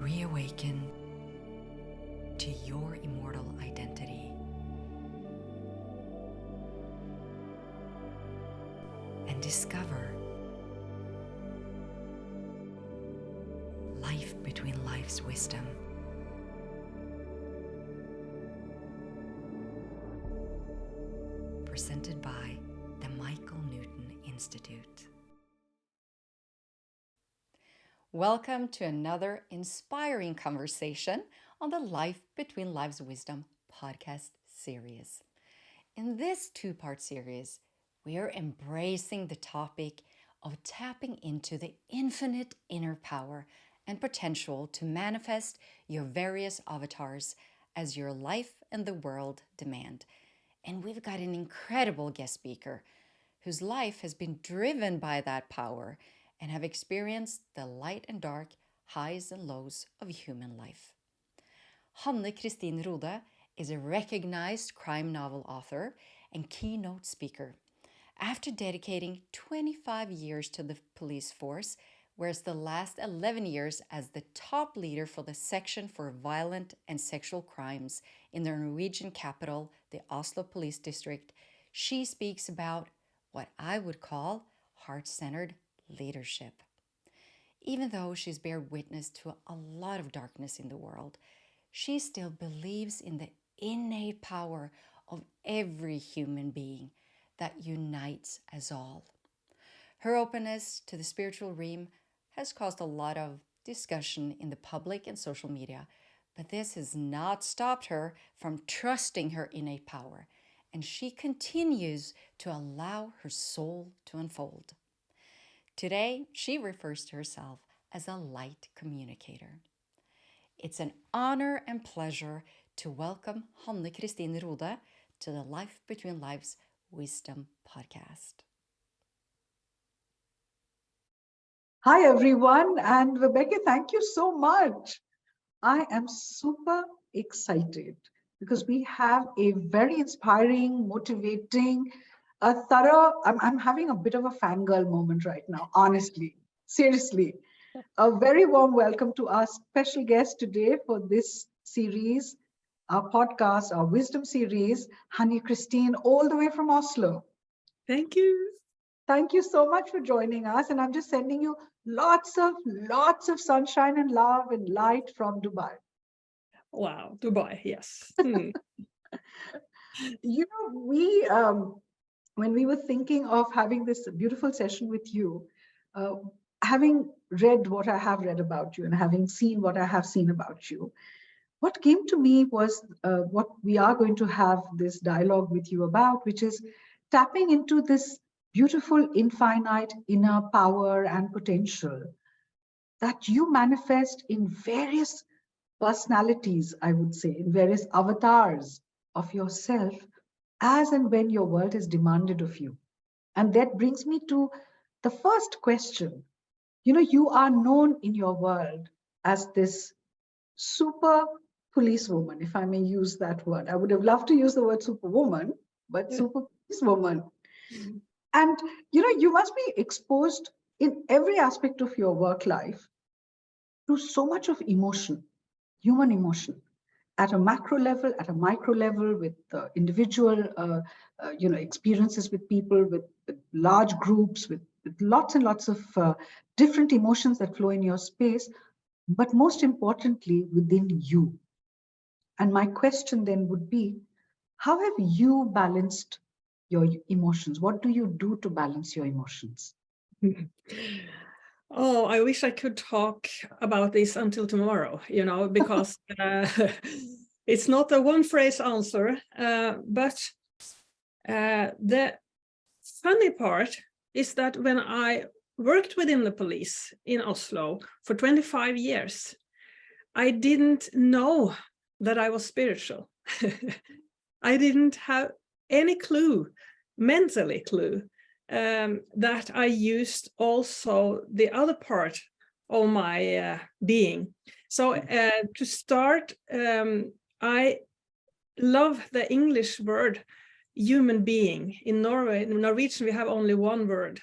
Reawaken to your immortal identity and discover life between life's wisdom. Presented by the Michael Newton Institute. Welcome to another inspiring conversation on the Life Between Lives Wisdom podcast series. In this two-part series, we are embracing the topic of tapping into the infinite inner power and potential to manifest your various avatars as your life and the world demand. And we've got an incredible guest speaker whose life has been driven by that power and have experienced the light and dark, highs and lows of human life. Hanne Kristin Rode is a recognized crime novel author and keynote speaker. After dedicating 25 years to the police force, whereas the last 11 years as the top leader for the section for violent and sexual crimes in the Norwegian capital, the Oslo Police District, she speaks about what I would call heart-centered leadership. Even though she's bear witness to a lot of darkness in the world, she still believes in the innate power of every human being that unites us all. Her openness to the spiritual realm has caused a lot of discussion in the public and social media, but this has not stopped her from trusting her innate power, and she continues to allow her soul to unfold. Today, she refers to herself as a light communicator. It's an honor and pleasure to welcome Hanne Kristin Rode to the Life Between Lives Wisdom podcast. Hi, everyone. And Rebecca, thank you so much. I am super excited because we have a very inspiring, motivating, a thorough, I'm having a bit of a fangirl moment right now, honestly, seriously. A very warm welcome to our special guest today for this series, our podcast, our wisdom series, Hanne Kristin, all the way from Oslo. Thank you. Thank you so much for joining us. And I'm just sending you lots of sunshine and love and light from Dubai. Wow, Dubai, yes. You know, when we were thinking of having this beautiful session with you, having read what I have read about you and having seen what I have seen about you, what came to me was what we are going to have this dialogue with you about, which is tapping into this beautiful, infinite inner power and potential that you manifest in various personalities, I would say, in various avatars of yourself as and when your world is demanded of you. And that brings me to the first question. You know, you are known in your world as this super policewoman, if I may use that word. I would have loved to use the word superwoman, but super policewoman. And, you know, you must be exposed in every aspect of your work life to so much of emotion, human emotion, at a macro level, at a micro level, with individual, experiences with people, with large groups, with lots and lots of different emotions that flow in your space, but most importantly, within you. And my question then would be, how have you balanced your emotions? What do you do to balance your emotions? Oh, I wish I could talk about this until tomorrow, you know, because it's not a one-phrase answer. But the funny part is that when I worked within the police in Oslo for 25 years, I didn't know that I was spiritual. I didn't have any clue, mentally clue, that I used also the other part of my being. So to start, I love the English word human being. In Norway, in Norwegian, we have only one word.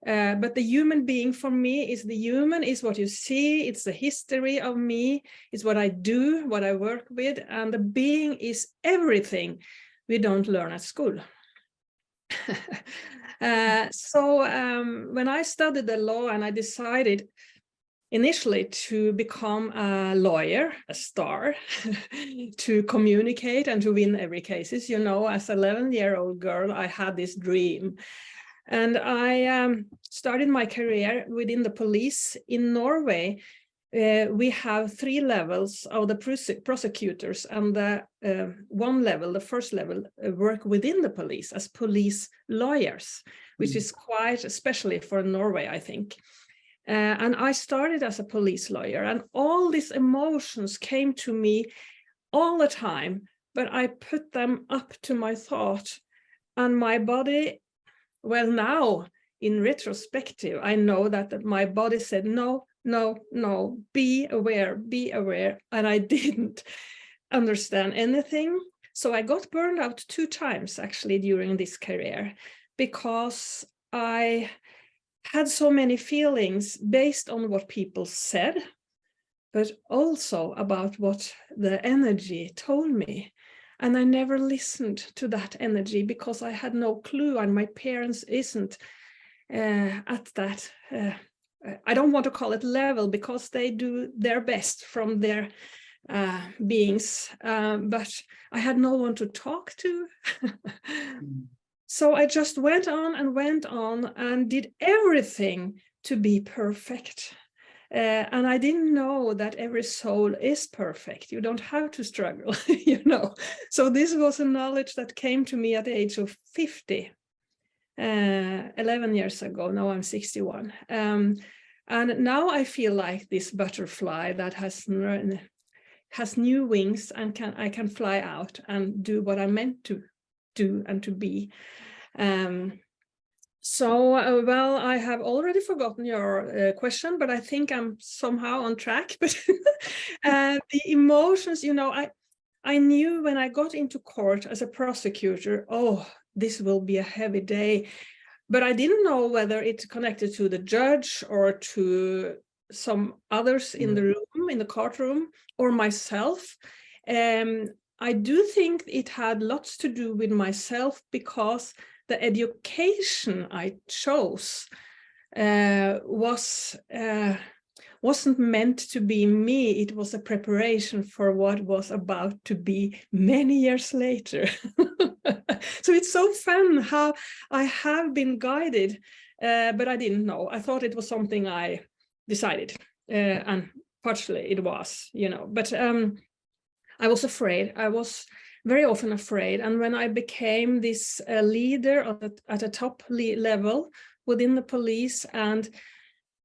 But the human being for me is the human, is what you see, it's the history of me, it's what I do, what I work with, and the being is everything we don't learn at school. So when I studied the law and I decided initially to become a lawyer, a star, to communicate and to win every cases, you know, as an 11-year-old girl, I had this dream. And I started my career within the police in Norway. We have 3 levels of the prosecutors, and the one level, the first level, work within the police as police lawyers, which is quite especially for Norway, I think. And I started as a police lawyer, and all these emotions came to me all the time, but I put them up to my thought, and my body, well, now in retrospective, I know that my body said, no, no, no, be aware, and I didn't understand anything. So I got burned out 2 times actually during this career, because I had so many feelings based on what people said, but also about what the energy told me. And I never listened to that energy because I had no clue, and my parents isn't at that, I don't want to call it level, because they do their best from their beings, but I had no one to talk to. So I just went on and did everything to be perfect. And I didn't know that every soul is perfect. You don't have to struggle, you know. So this was a knowledge that came to me at the age of 50, 11 years ago. Now I'm 61. And now I feel like this butterfly that has new wings, and I can fly out and do what I'm meant to do and to be. Well, I have already forgotten your question, but I think I'm somehow on track. But the emotions, you know, I knew when I got into court as a prosecutor, oh, this will be a heavy day. But I didn't know whether it's connected to the judge or to some others in the room, in the courtroom, or myself. I do think it had lots to do with myself, because the education I chose wasn't meant to be me. It was a preparation for what was about to be many years later. So it's so fun how I have been guided, but I didn't know. I thought it was something I decided, and partially it was, you know, but I was afraid. I was very often afraid. And when I became this leader at a top level within the police, and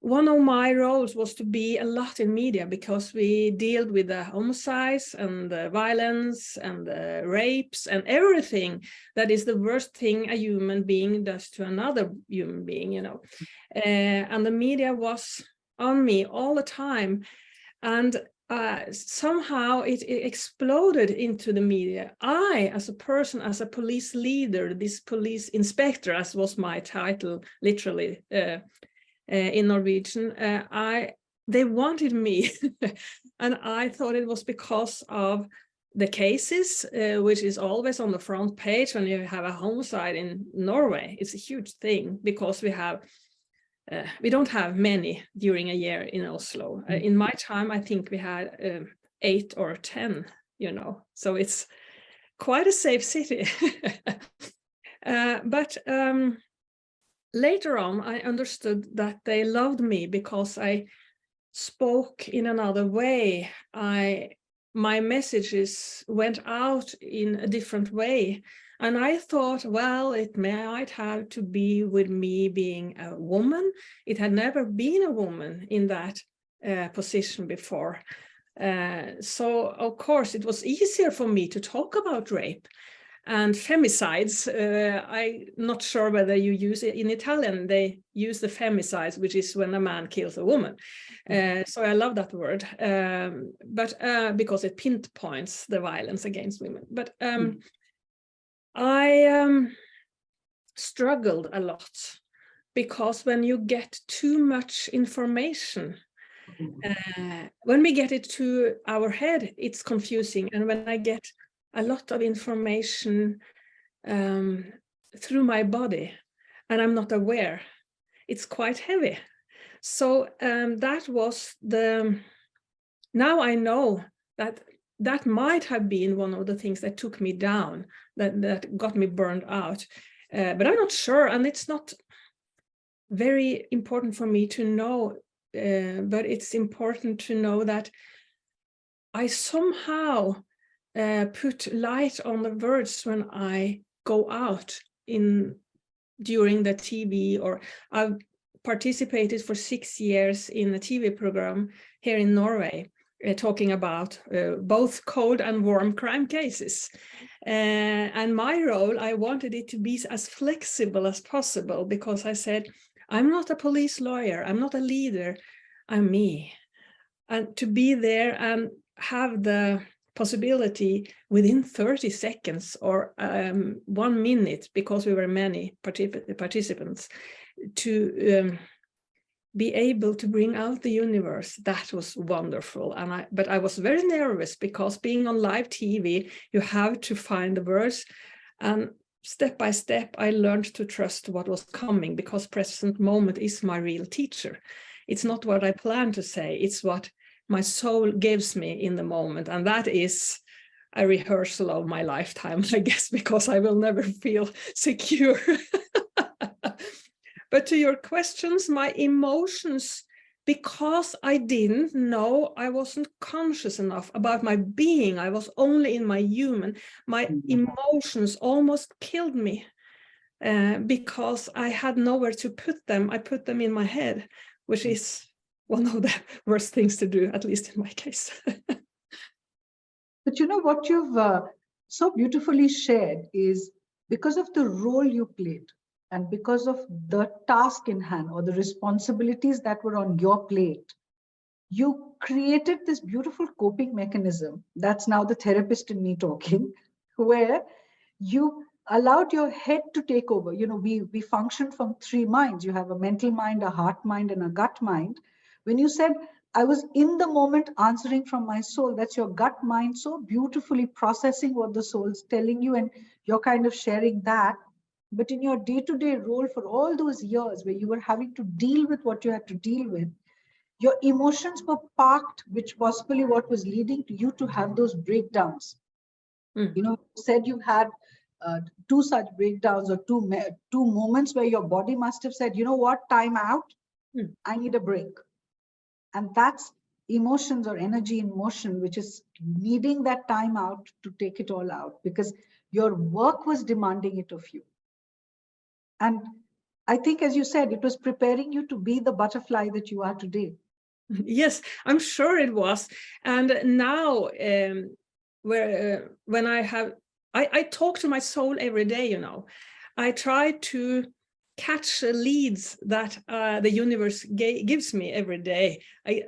one of my roles was to be a lot in media, because we dealt with the homicides and the violence and the rapes and everything that is the worst thing a human being does to another human being, you know. And the media was on me all the time. And somehow it exploded into the media. I, as a person, as a police leader, this police inspector, as was my title, literally in Norwegian, they wanted me. And I thought it was because of the cases, which is always on the front page when you have a homicide in Norway. It's a huge thing, because we don't have many during a year in Oslo. In my time, I think we had 8 or 10, you know, so it's quite a safe city. But later on, I understood that they loved me because I spoke in another way. My messages went out in a different way. And I thought, well, it might have to be with me being a woman. It had never been a woman in that position before. So, of course, it was easier for me to talk about rape and femicides. I'm not sure whether you use it in Italian. They use the femicides, which is when a man kills a woman. So I love that word, but because it pinpoints the violence against women. But I struggled a lot because when you get too much information, when we get it to our head, it's confusing. And when I get a lot of information through my body and I'm not aware, it's quite heavy. So that was now I know that might have been one of the things that took me down, that got me burned out. But I'm not sure, and it's not very important for me to know, but it's important to know that I somehow put light on the words when I go out during the TV, or I've participated for 6 years in a TV program here in Norway, talking about both cold and warm crime cases. And my role, I wanted it to be as flexible as possible, because I said, I'm not a police lawyer, I'm not a leader, I'm me. And to be there and have the possibility within 30 seconds or 1 minute, because we were many participants, to be able to bring out the universe, that was wonderful. But I was very nervous, because being on live TV, you have to find the words, and step by step I learned to trust what was coming, because present moment is my real teacher. It's not what I plan to say, it's what my soul gives me in the moment, and that is a rehearsal of my lifetime, I guess, because I will never feel secure. But to your questions, my emotions, because I didn't know, I wasn't conscious enough about my being, I was only in my human, my emotions almost killed me, because I had nowhere to put them. I put them in my head, which is one of the worst things to do, at least in my case. But you know what you've so beautifully shared is, because of the role you played and because of the task in hand or the responsibilities that were on your plate, you created this beautiful coping mechanism. That's now the therapist in me talking, where you allowed your head to take over. You know, we function from 3 minds. You have a mental mind, a heart mind, and a gut mind. When you said, I was in the moment answering from my soul, that's your gut mind so beautifully processing what the soul's telling you, and you're kind of sharing that. But in your day-to-day role for all those years where you were having to deal with what you had to deal with, your emotions were parked, which possibly what was leading to you to have those breakdowns. You know, you said you had 2 such breakdowns, or two moments where your body must have said, you know what, time out, I need a break. And that's emotions or energy in motion, which is needing that time out to take it all out, because your work was demanding it of you. And I think, as you said, it was preparing you to be the butterfly that you are today. Yes, I'm sure it was. And now, when I talk to my soul every day, you know, I try to catch leads that the universe gives me every day.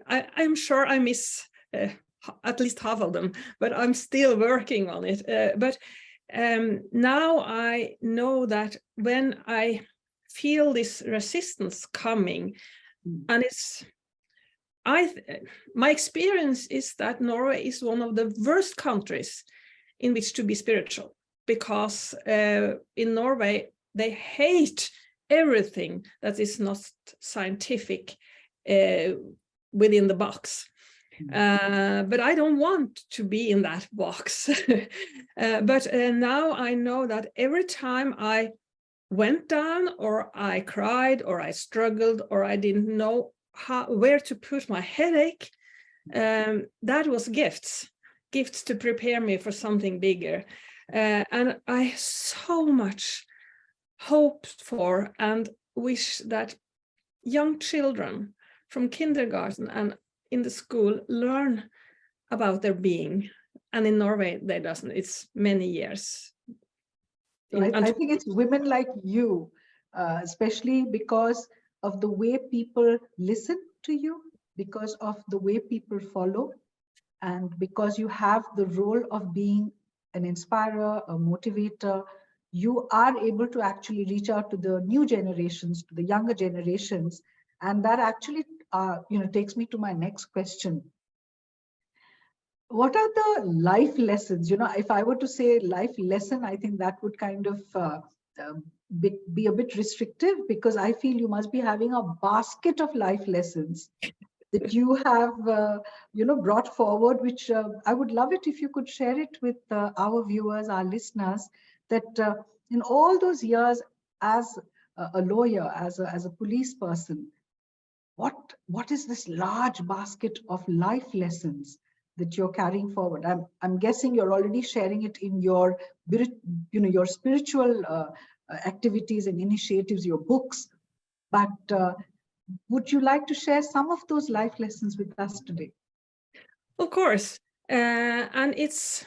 I'm sure I miss at least half of them, but I'm still working on it. But now I know that when I feel this resistance coming, and my experience is that Norway is one of the worst countries in which to be spiritual, because in Norway they hate everything that is not scientific within the box. But I don't want to be in that box. But now I know that every time I went down, or I cried, or I struggled, or I didn't know where to put my headache, that was gifts to prepare me for something bigger. And I so much hope for and wish that young children from kindergarten and in the school learn about their being. And in Norway, they doesn't. It's many years. I think it's women like you, especially because of the way people listen to you, because of the way people follow, and because you have the role of being an inspirer, a motivator, you are able to actually reach out to the new generations, to the younger generations. And that actually takes me to my next question. What are the life lessons? If I were to say life lesson, I think that would kind of be a bit restrictive, because I feel you must be having a basket of life lessons that you have brought forward, which I would love it if you could share it with our viewers, our listeners, that in all those years as a lawyer, as a police person, what is this large basket of life lessons that you're carrying forward? I'm guessing you're already sharing it in your your spiritual activities and initiatives, your books, but would you like to share some of those life lessons with us today? Of course, and it's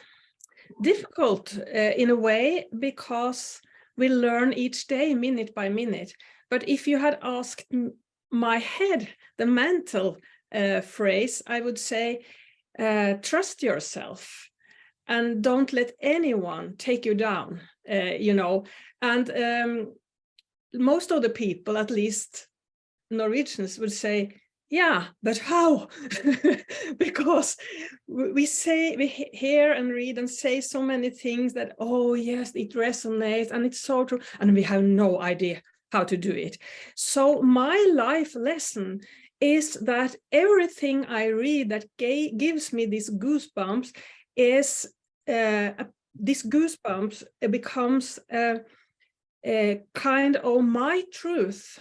difficult in a way, because we learn each day, minute by minute. But if you had asked my head, the mental phrase, I would say, trust yourself and don't let anyone take you down, and most of the people, at least Norwegians, would say, yeah, but how? Because we hear and read and say so many things that, oh yes, it resonates and it's so true, and we have no idea how to do it. So my life lesson is that everything I read that gives me these goosebumps is this goosebumps becomes a kind of my truth.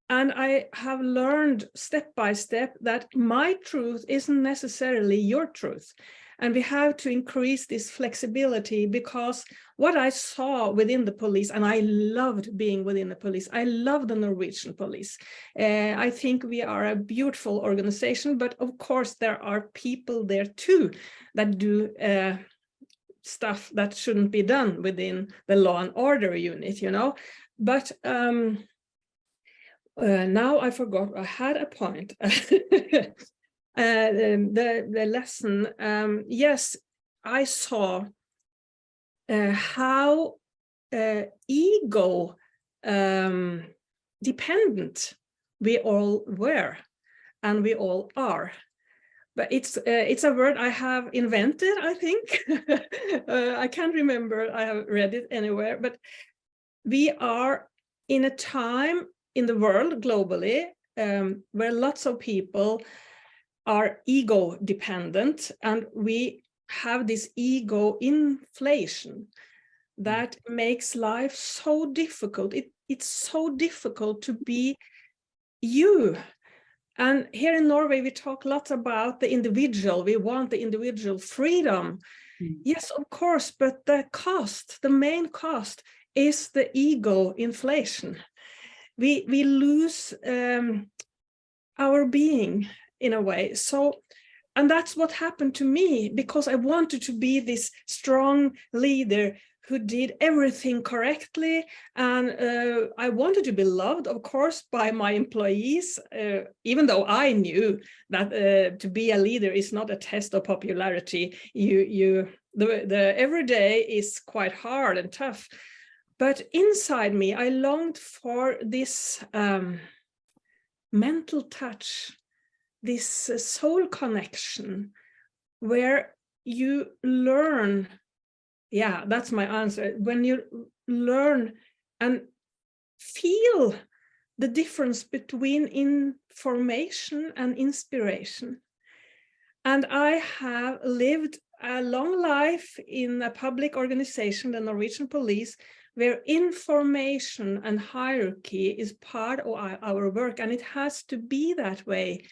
And I have learned step by step that my truth isn't necessarily your truth. And we have to increase this flexibility, because what I saw within the police, and I loved being within the police, I love the Norwegian police. I think we are a beautiful organization, but of course there are people there too that do stuff that shouldn't be done within the law and order unit, But now I forgot, I had a point. The lesson, yes, I saw how ego dependent we all were, and we all are. But it's a word I have invented, I think. I can't remember, I have read it anywhere, but we are in a time in the world globally where lots of people are ego dependent, and we have this ego inflation that makes life so difficult. It's so difficult to be you. And here in Norway, we talk lots about the individual. We want the individual freedom. Yes, of course, but the main cost is the ego inflation. We lose our being in a way. So, and that's what happened to me, because I wanted to be this strong leader who did everything correctly. And I wanted to be loved, of course, by my employees, even though I knew that to be a leader is not a test of popularity. The everyday is quite hard and tough. But inside me, I longed for this mental touch, this soul connection, where you learn. Yeah, that's my answer. When you learn and feel the difference between information and inspiration. And I have lived a long life in a public organization, the Norwegian police, where information and hierarchy is part of our work. And it has to be that way.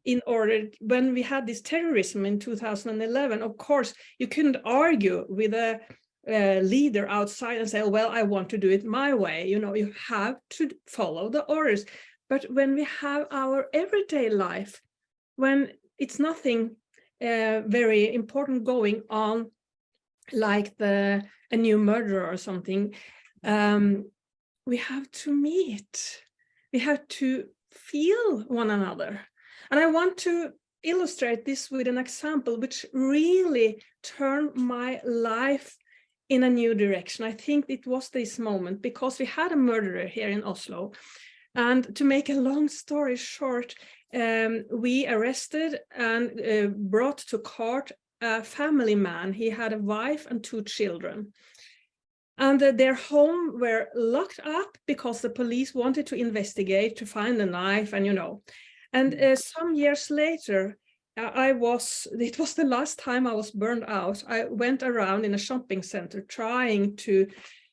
In order, when we had this terrorism in 2011, of course, you couldn't argue with a leader outside and say, oh, well, I want to do it my way. You have to follow the orders. But when we have our everyday life, when it's nothing very important going on, like a new murder or something, we have to meet. We have to feel one another. And I want to illustrate this with an example which really turned my life in a new direction. I think it was this moment because we had a murderer here in Oslo. And to make a long story short, we arrested and brought to court a family man. He had a wife and 2 children. And their home were locked up because the police wanted to investigate, to find the knife, and And some years later, it was the last time I was burned out. I went around in a shopping center trying to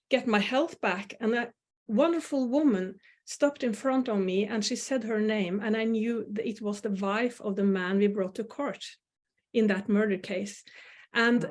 get my health back. And a wonderful woman stopped in front of me and she said her name. And I knew that it was the wife of the man we brought to court in that murder case. And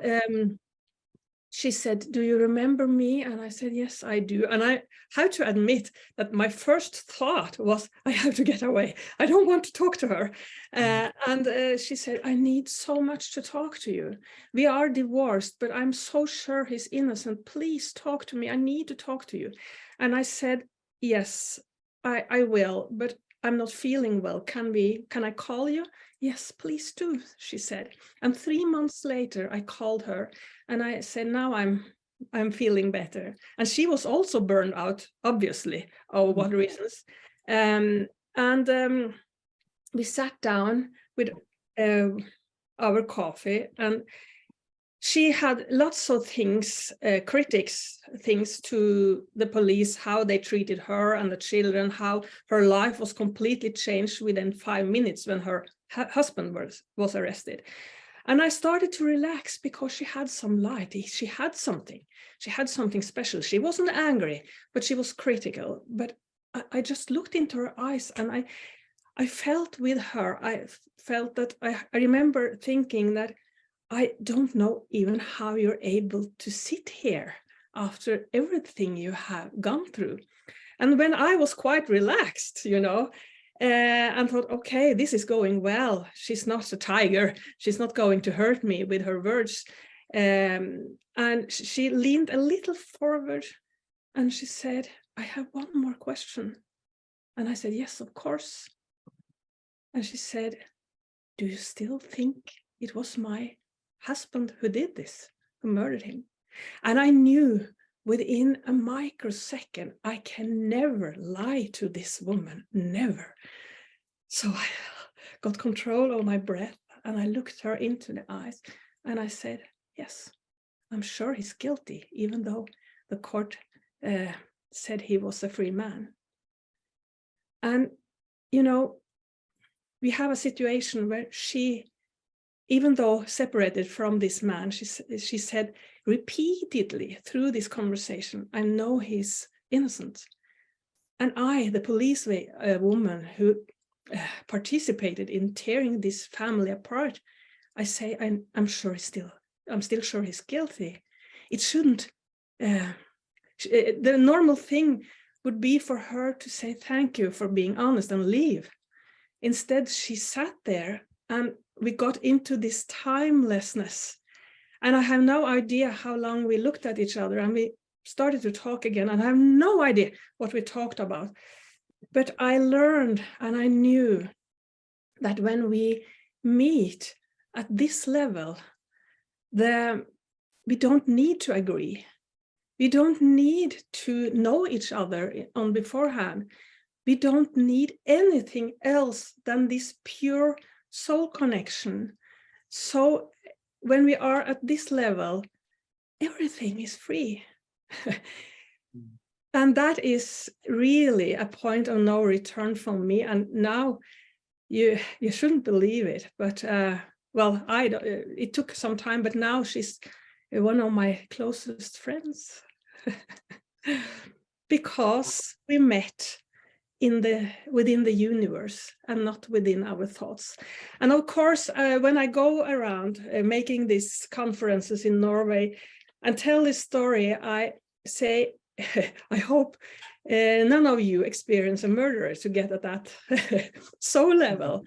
she said, "Do you remember me?" And I said, "Yes, I do." And I have to admit that my first thought was, I have to get away. I don't want to talk to her. And she said, "I need so much to talk to you. We are divorced, but I'm so sure he's innocent. Please talk to me. I need to talk to you." And I said, "Yes, I will, but I'm not feeling well. Can I call you?" "Yes, please do," she said. And 3 months later, I called her and I said, "Now I'm feeling better." And she was also burned out, obviously, for what reasons. We sat down with our coffee, and she had lots of things, things to the police, how they treated her and the children, how her life was completely changed within 5 minutes when her husband was arrested. And I started to relax because she had some light. She had something special. She wasn't angry, but she was critical. But I just looked into her eyes and I felt with her. I felt that I remember thinking that I don't know even how you're able to sit here after everything you have gone through. And when I was quite relaxed, and thought, okay, this is going well. She's not a tiger. She's not going to hurt me with her words. And she leaned a little forward and she said, "I have one more question." And I said, "Yes, of course." And she said, "Do you still think it was my husband who did this, who murdered him?" And I knew within a microsecond, I can never lie to this woman, never. So I got control of my breath and I looked her into the eyes and I said, "Yes, I'm sure he's guilty, even though the court said he was a free man." And, we have a situation where she, even though separated from this man, she said repeatedly through this conversation, "I know he's innocent." And I, the police woman who participated in tearing this family apart, I say, I'm still sure he's guilty. It shouldn't. The normal thing would be for her to say thank you for being honest and leave. Instead, she sat there and we got into this timelessness. And I have no idea how long we looked at each other and we started to talk again. And I have no idea what we talked about. But I learned and I knew that when we meet at this level, we don't need to agree. We don't need to know each other on beforehand. We don't need anything else than this pure soul connection. So when we are at this level, everything is free. And that is really a point of no return for me. And now you shouldn't believe it, but it took some time, but now she's one of my closest friends because we met within the universe and not within our thoughts. And of course, when I go around making these conferences in Norway and tell this story, I say, I hope none of you experience a murderer to get at that soul level.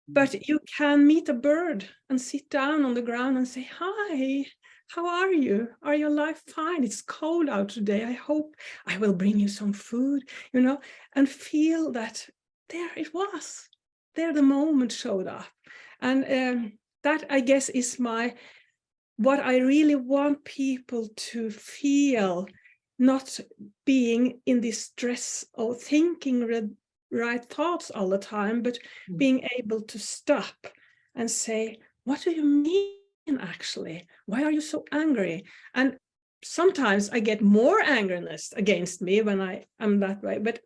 But you can meet a bird and sit down on the ground and say, "Hi, how are you? Are your life fine? It's cold out today. I hope I will bring you some food," and feel that there it was. There the moment showed up. And that, I guess, is what I really want people to feel, not being in this stress of thinking right thoughts all the time, but being able to stop and say, what do you mean actually? Why are you so angry? And sometimes I get more angerness against me when I am that way, but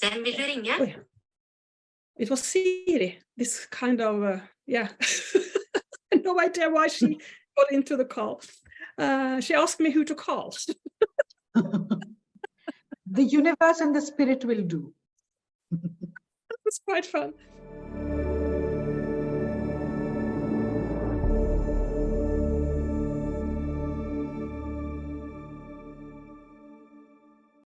Vem vill du ringa? oh yeah. It was Siri, this kind of, yeah. No idea why she got into the call. She asked me who to call. The universe and the spirit will do. It was quite fun.